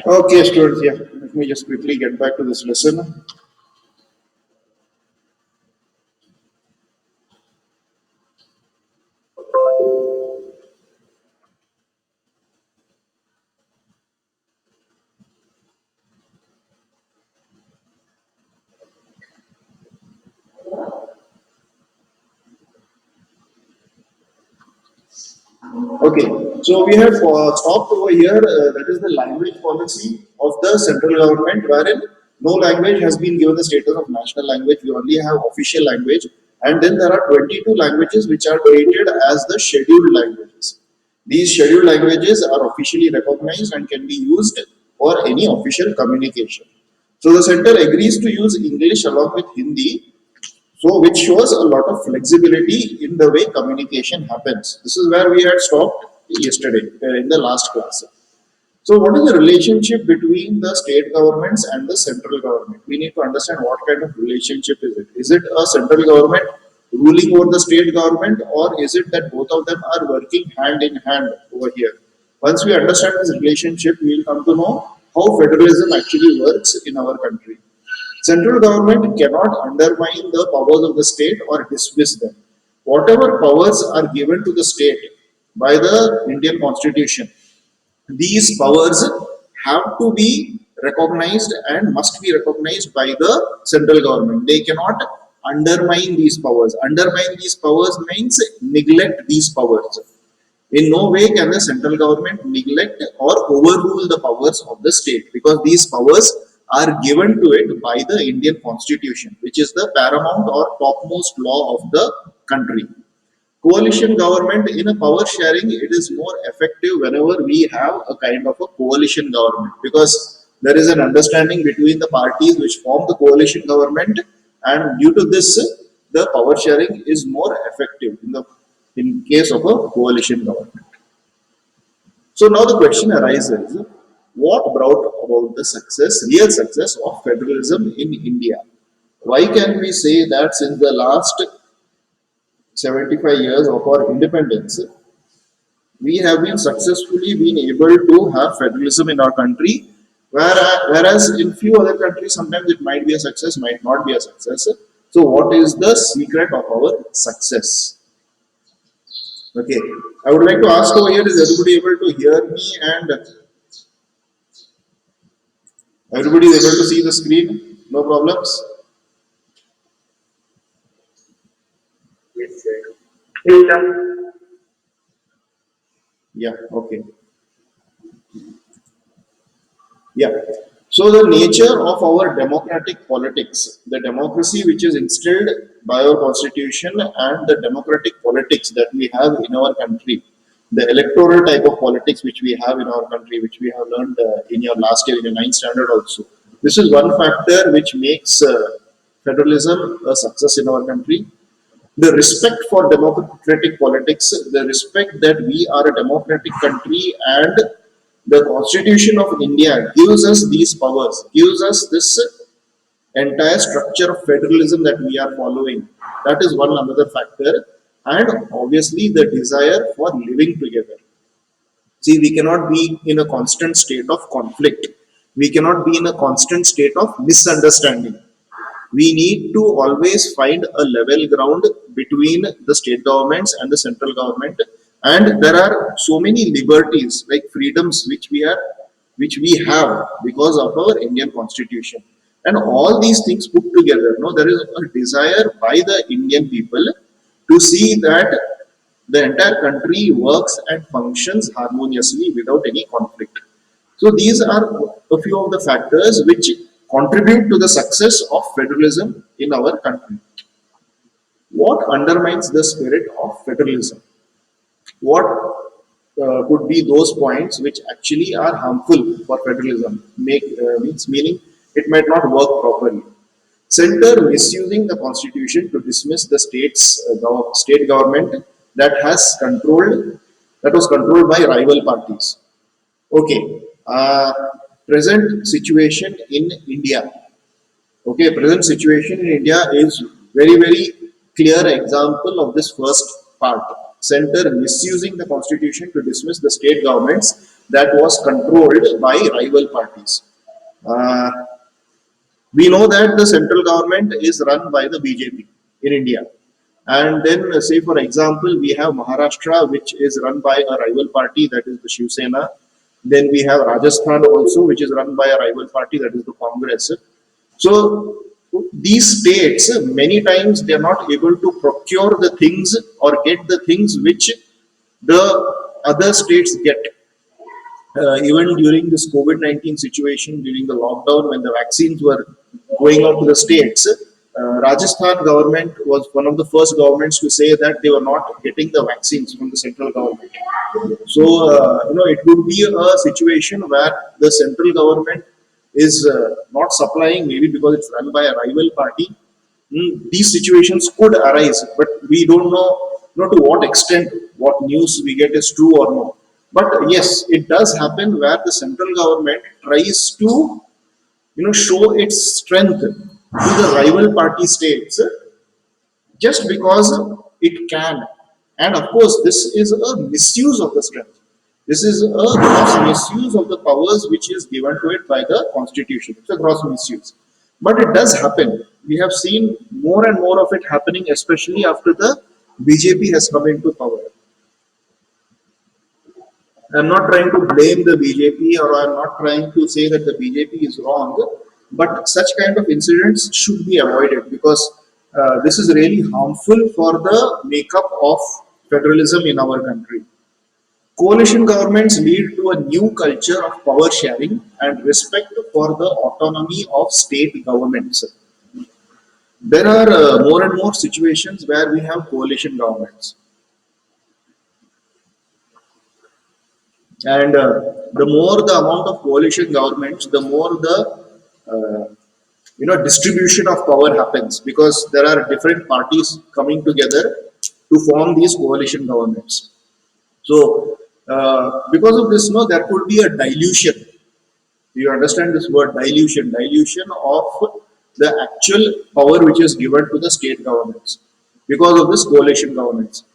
Okay, students, yeah. Let me just quickly get back to this lesson. Okay, so we have stopped over here. That is the language policy of the central government, wherein no language has been given the status of national language. We only have official language, and then there are 22 languages which are treated as the scheduled languages. These scheduled languages are officially recognized and can be used for any official communication. So the center agrees to use English along with Hindi, so which shows a lot of flexibility in the way communication happens. This is where we had stopped yesterday in the last class. So what is the relationship between the state governments and the central government? We need to understand what kind of relationship is it. Is it a central government ruling over the state government, or is it that both of them are working hand in hand over here? Once we understand this relationship, we will come to know how federalism actually works in our country. Central government cannot undermine the powers of the state or dismiss them. Whatever powers are given to the state by the Indian Constitution, these powers have to be recognized and must be recognized by the central government. They cannot undermine these powers. Undermine these powers means neglect these powers. In no way can the central government neglect or overrule the powers of the state, because these powers are given to it by the Indian Constitution, which is the paramount or topmost law of the country. Coalition government, in a power sharing, it is more effective whenever we have a kind of a coalition government, because there is an understanding between the parties which form the coalition government, and due to this the power sharing is more effective in case of a coalition government. So now the question arises, what brought about the real success of federalism in India? Why can we say that since the last 75 years of our independence, we have been successfully been able to have federalism in our country, whereas in few other countries sometimes it might be a success, might not be a success. So what is the secret of our success? Okay, I would like to ask over here, is everybody able to hear me, and everybody is able to see the screen? No problems? Yes, sir. Yes, sir. Yeah, okay. Yeah. So the nature of our democratic politics, the democracy which is instilled by our constitution, and the democratic politics that we have in our country, the electoral type of politics which we have in our country, which we have learned in your last year in your ninth standard also. This is one factor which makes federalism a success in our country. The respect for democratic politics, the respect that we are a democratic country, and the Constitution of India gives us these powers, gives us this entire structure of federalism that we are following. That is one another factor, and obviously the desire for living together. See, we cannot be in a constant state of conflict. We cannot be in a constant state of misunderstanding. We need to always find a level ground between the state governments and the central government, and there are so many liberties like freedoms which we have because of our Indian constitution, and all these things put together, no, there is a desire by the Indian people to see that the entire country works and functions harmoniously without any conflict. So these are a few of the factors which contribute to the success of federalism in our country. What undermines the spirit of federalism? What could be those points which actually are harmful for federalism? Meaning it might not work properly. Center misusing the constitution to dismiss the state government that has controlled that was controlled by rival parties. Okay. Present situation in India. Okay, present situation in India is very, very clear example of this first part. center misusing the constitution to dismiss the state governments that was controlled by rival parties. Uh, we know that the central government is run by the BJP in India. And then, say for example, we have Maharashtra, which is run by a rival party, that is the Shiv Sena. Then we have Rajasthan also, which is run by a rival party, that is the Congress. So these states, many times they are not able to procure the things or get the things which the other states get. Even during this COVID-19 situation, during the lockdown, when the vaccines were going out to the states, Rajasthan government was one of the first governments to say that they were not getting the vaccines from the central government. So, it would be a situation where the central government is not supplying, maybe because it's run by a rival party. These situations could arise, but we don't know, to what extent what news we get is true or not. But yes, it does happen where the central government tries to, show its strength to the rival party states just because it can. And of course, this is a misuse of the strength. This is a gross misuse of the powers which is given to it by the constitution. It's a gross misuse. But it does happen. We have seen more and more of it happening, especially after the BJP has come into power. I'm not trying to blame the BJP, or I'm not trying to say that the BJP is wrong, but such kind of incidents should be avoided because this is really harmful for the makeup of federalism in our country. Coalition governments lead to a new culture of power sharing and respect for the autonomy of state governments. There are more and more situations where we have coalition governments. And the more the amount of coalition governments, the more the distribution of power happens because there are different parties coming together to form these coalition governments. So because of this, no, there could be a dilution. You understand this word dilution? Dilution of the actual power which is given to the state governments because of this coalition governments.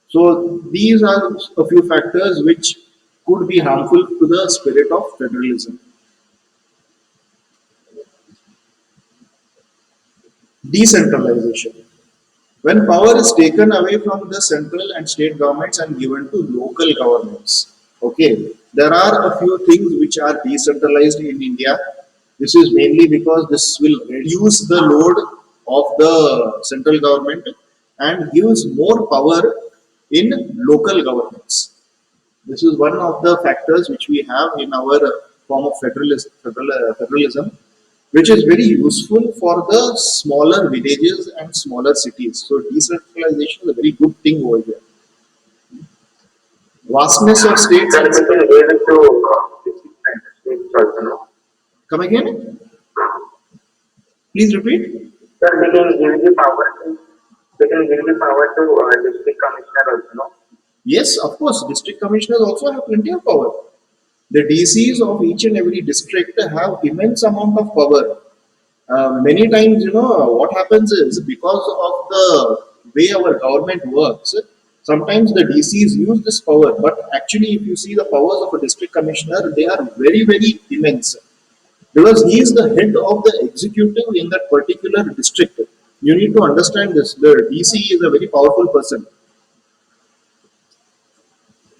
So these are a few factors which could be harmful to the spirit of federalism. Decentralization. When power is taken away from the central and state governments and given to local governments, okay, there are a few things which are decentralized in India. This is mainly because this will reduce the load of the central government and gives more power in local governments. This is one of the factors which we have in our form of federalism, which is very useful for the smaller villages and smaller cities. So decentralization is a very good thing over here. Vastness of states. Then we can give it to district also, no? Come again? Please repeat. Then we can give the power to district commissioner also, no? Yes, of course. District commissioners also have plenty of power. The DCs of each and every district have immense amount of power. Many times, what happens is because of the way our government works, sometimes the DCs use this power, but actually, if you see the powers of a district commissioner, they are very, very immense because he is the head of the executive in that particular district. You need to understand this. The DC is a very powerful person.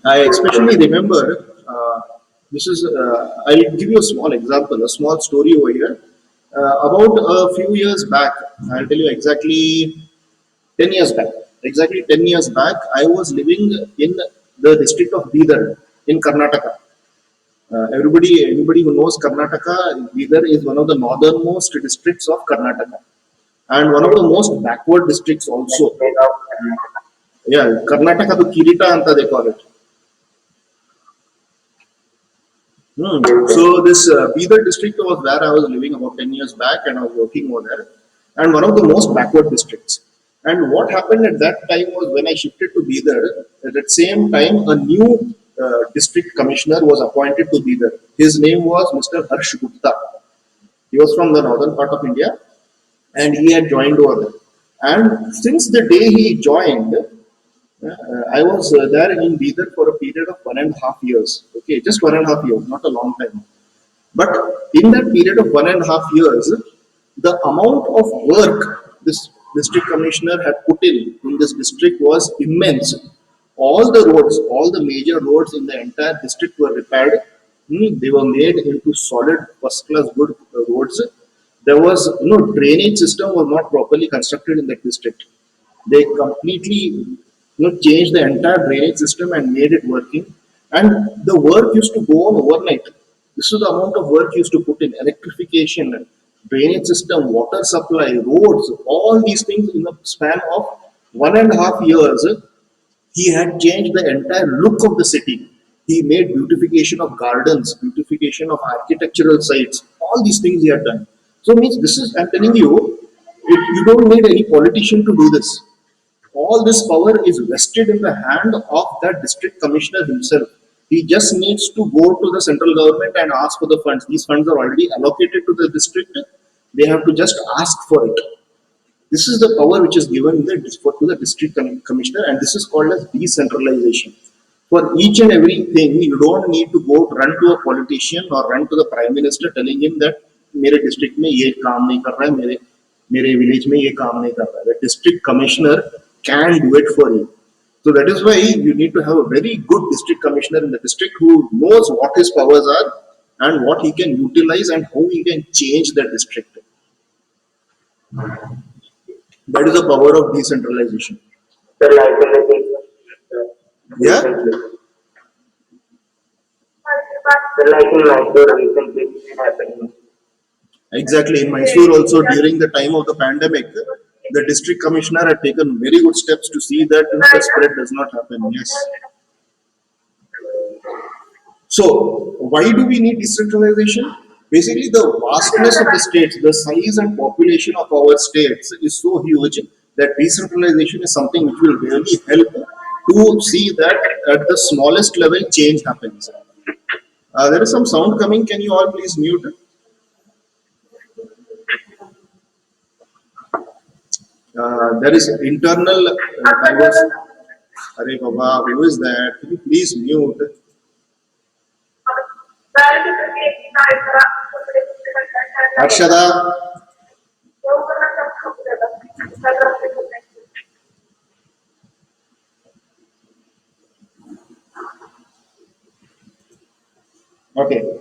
I especially remember this is. I'll give you a small example, a small story over here. About a few years back, I'll tell you exactly 10 years back. Exactly 10 years back, I was living in the district of Bidar in Karnataka. Anybody who knows Karnataka, Bidar is one of the northernmost districts of Karnataka and one of the most backward districts also. Yeah, Karnataka to Kirita anta they call it. So this Bidar district was where I was living about 10 years back and I was working over there and one of the most backward districts. And what happened at that time was when I shifted to Bidar, at that same time a new district commissioner was appointed to Bidar. His name was Mr. Harsh Gupta. He was from the northern part of India and he had joined over there. And since the day he joined, I was there in Bidar for a period of 1.5 years. Okay, just 1.5 years, not a long time. But in that period of 1.5 years, the amount of work this district commissioner had put in this district was immense. All the roads, all the major roads in the entire district were repaired. They were made into solid, first class, good roads. There was, drainage system was not properly constructed in that district. They completely, changed the entire drainage system and made it working. And the work used to go on overnight. This is the amount of work used to put in electrification, drainage system, water supply, roads, all these things in the span of 1.5 years. He had changed the entire look of the city. He made beautification of gardens, beautification of architectural sites, all these things he had done. So means this is, I'm telling you, you don't need any politician to do this. All this power is vested in the hand of that district commissioner himself. He just needs to go to the central government and ask for the funds. These funds are already allocated to the district. They have to just ask for it. This is the power which is given to the district commissioner, and this is called as decentralization. For each and everything, you don't need to go run to a politician or run to the prime minister telling him that मेरे district में ये काम नहीं कर रहा है, मेरे village में ये काम नहीं कर रहा है. The district commissioner can do it for you. So that is why you need to have a very good district commissioner in the district who knows what his powers are and what he can utilize and how he can change the district. That is the power of decentralization. The liability. Yeah, Recently. The like in Mysore recently it happened. exactly. In Mysore also during the time of the pandemic, the district commissioner had taken very good steps to see that the spread does not happen. Yes. So why do we need decentralization? Basically, the vastness of the states, the size and population of our states is so huge that decentralization is something which will really help to see that at the smallest level change happens. There is some sound coming. Can you all please mute it? There is internal. I was. Arey Baba, who is that? Can you please mute? Arshada. Okay.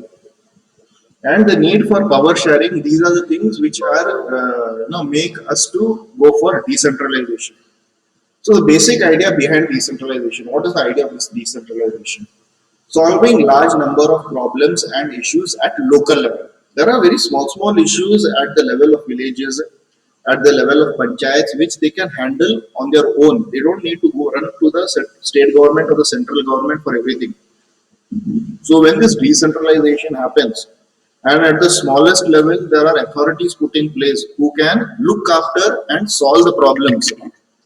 And the need for power sharing. These are the things which are make us to go for decentralization. So the basic idea behind decentralization. What is the idea of this decentralization? Solving large number of problems and issues at local level. There are very small issues at the level of villages, at the level of panchayats, which they can handle on their own. They don't need to go run to the state government or the central government for everything. So when this decentralization happens, and at the smallest level, there are authorities put in place who can look after and solve the problems.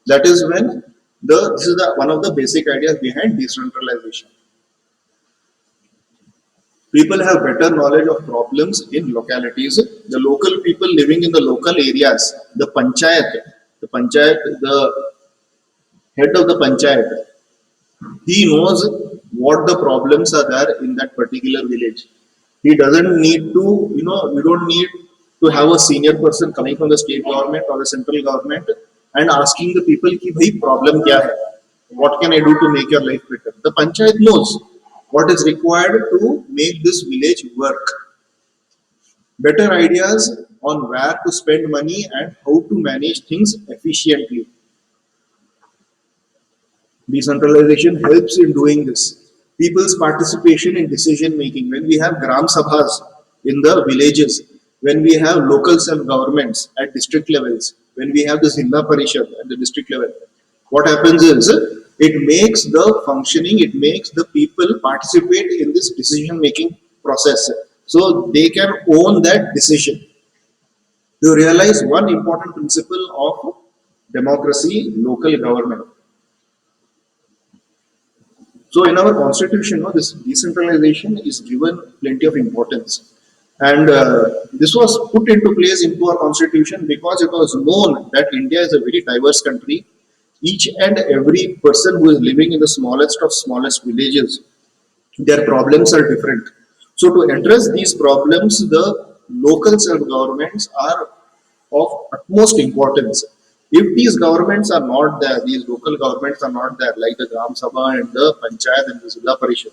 That is when this is the one of the basic ideas behind decentralization. People have better knowledge of problems in localities. The local people living in the local areas, the panchayat, the head of the panchayat, he knows what the problems are there in that particular village. He doesn't need to, you don't need to have a senior person coming from the state government or the central government and asking the people ki bhai problem kya hai, what can I do to make your life better. The panchayat knows what is required to make this village work. Better ideas on where to spend money and how to manage things efficiently. Decentralization helps in doing this. People's participation in decision making. When we have Gram Sabhas in the villages, when we have local self governments at district levels, when we have the Zilla Parishad at the district level, what happens is it makes the functioning, it makes the people participate in this decision making process. So they can own that decision. To realize one important principle of democracy, local government. So in our constitution, this decentralization is given plenty of importance. And this was put into place into our constitution because it was known that India is a very diverse country. each and every person who is living in the smallest of smallest villages, their problems are different. So to address these problems, the local self-governments are of utmost importance. If these governments are not there, these local governments are not there, like the Gram Sabha and the Panchayat and the Zilla Parishad,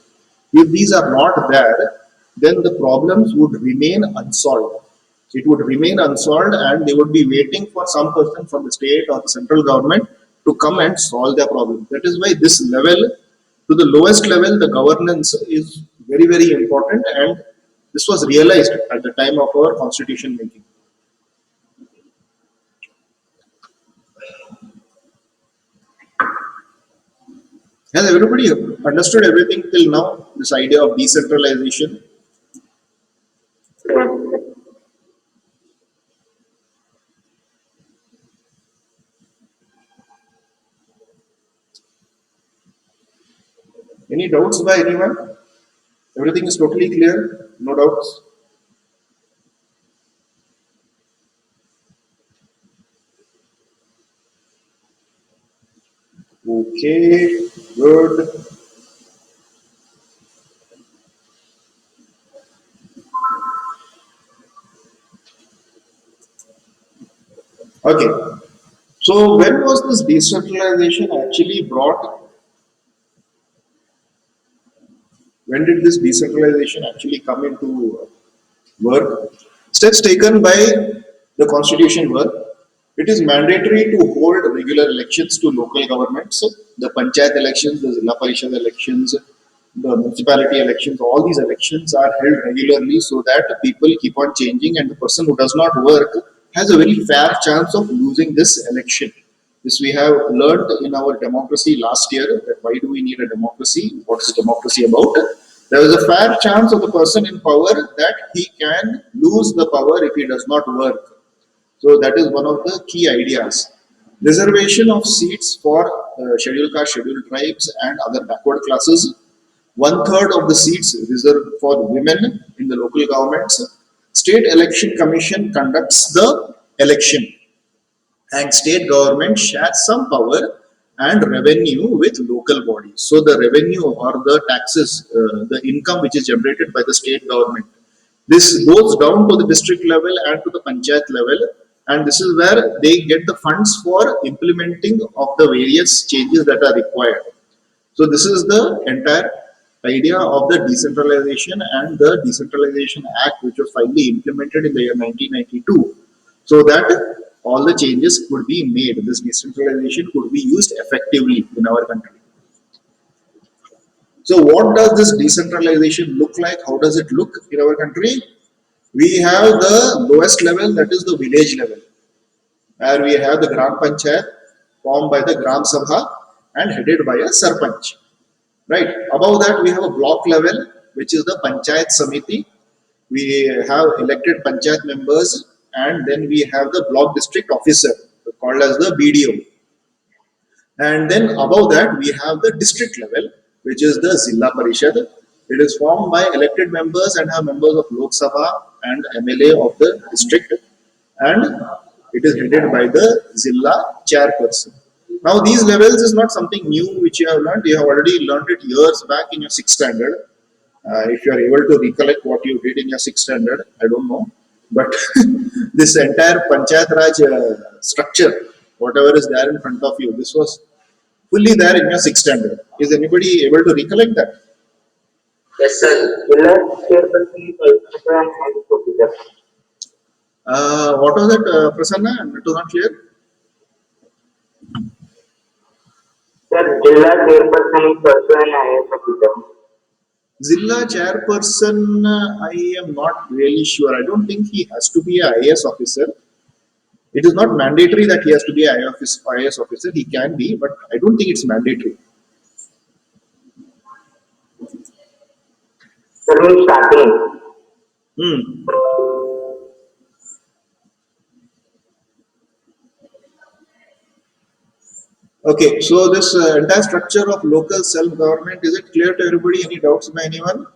if these are not there, then the problems would remain unsolved. It would remain unsolved and they would be waiting for some person from the state or the central government to come and solve their problem. That is why this level, to the lowest level, the governance is very, very important, and this was realized at the time of our constitution making. Has everybody understood everything till now? This idea of decentralization? Yes. Any doubts by anyone? Everything is totally clear? No doubts? Okay, good. Okay, so when was this decentralization actually brought? When did this decentralization actually come into work? Steps taken by the constitution were: it is mandatory to hold regular elections to local governments, the panchayat elections, the Zilla Parishad elections, the municipality elections, all these elections are held regularly so that people keep on changing and the person who does not work has a very fair chance of losing this election. This we have learned in our democracy last year, that why do we need a democracy? What is democracy about? There is a fair chance of the person in power that he can lose the power if he does not work. So that is one of the key ideas. Reservation of seats for scheduled caste, scheduled tribes, and other backward classes. One third of the seats reserved for women in the local governments. State Election Commission conducts the election, and state government shares some power and revenue with local bodies. So the revenue or the taxes, the income which is generated by the state government, this goes down to the district level and to the panchayat level, and this is where they get the funds for implementing of the various changes that are required. So this is the entire idea of the decentralization and the Decentralization Act, which was finally implemented in the year 1992, so that all the changes could be made. This decentralization could be used effectively in our country. So what does this decentralization look like? How does it look in our country? We have the lowest level, that is the village level, where we have the Gram Panchayat formed by the Gram Sabha and headed by a Sarpanch. Right. Above that, we have a block level, which is the Panchayat Samiti. We have elected Panchayat members, and then we have the block district officer, called as the BDO. And then above that, we have the district level, which is the Zilla Parishad. It is formed by elected members and have members of Lok Sabha and MLA of the district, and it is headed by the Zilla chairperson. Now, these levels is not something new which you have learned. You have already learned it years back in your sixth standard. If you are able to recollect what you did in your sixth standard, I don't know. But this entire Panchayat Raj structure, whatever is there in front of you, this was fully there in your sixth standard. Is anybody able to recollect that? Yes, sir. Village chairperson is also an health officer. What was it, Prasanna? It was not clear. Sir, Jilla chairperson is also an IAS officer. Zilla chairperson, I am not really sure. I don't think he has to be a IAS officer. It is not mandatory that he has to be a IAS officer. He can be, but I don't think it's mandatory. Sir, means starting. Hmm. Okay, so this entire structure of local self-government, is it clear to everybody? Any doubts by anyone?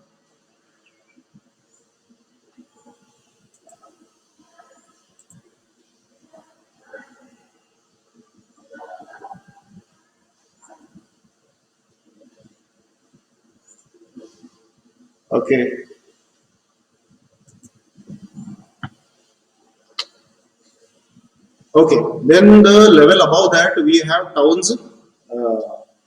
Okay. Okay, then the level above that we have towns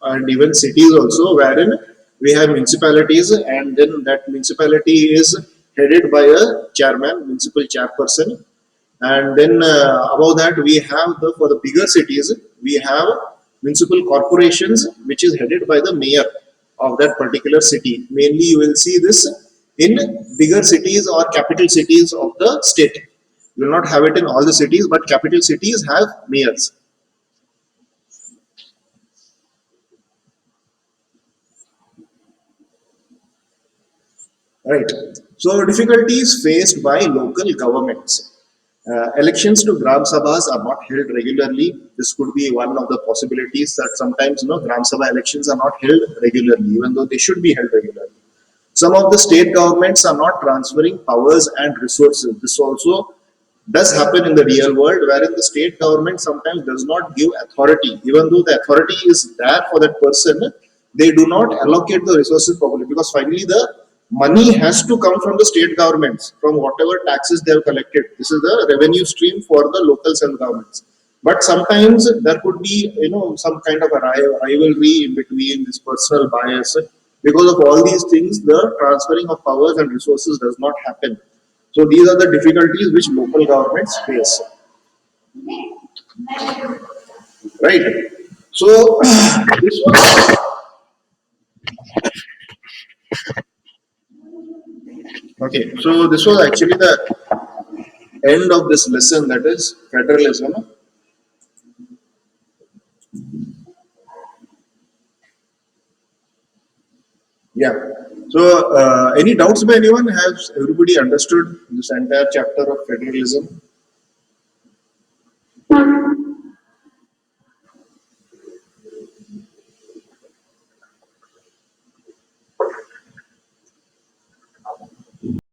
and even cities also, wherein we have municipalities, and then that municipality is headed by a chairman, municipal chairperson, and then above that we have the for the bigger cities we have municipal corporations, which is headed by the mayor of that particular city. Mainly, you will see this in bigger cities or capital cities of the state. You will not have it in all the cities, but capital cities have mayors. Right. So difficulties faced by local governments. Elections to Gram Sabhas are not held regularly. This could be one of the possibilities that sometimes Gram Sabha elections are not held regularly, even though they should be held regularly. Some of the state governments are not transferring powers and resources. This also does happen in the real world, wherein the state government sometimes does not give authority, even though the authority is there for that person. They do not allocate the resources properly, because finally the money has to come from the state governments, from whatever taxes they have collected. This is the revenue stream for the local self governments. But sometimes there could be, some kind of a rivalry in between, this personal bias. Because of all these things, the transferring of powers and resources does not happen. So these are the difficulties which local governments face, right? So this was okay. So this was actually the end of this lesson, that is federalism. Yeah. So any doubts by anyone? Has everybody understood this entire chapter of federalism?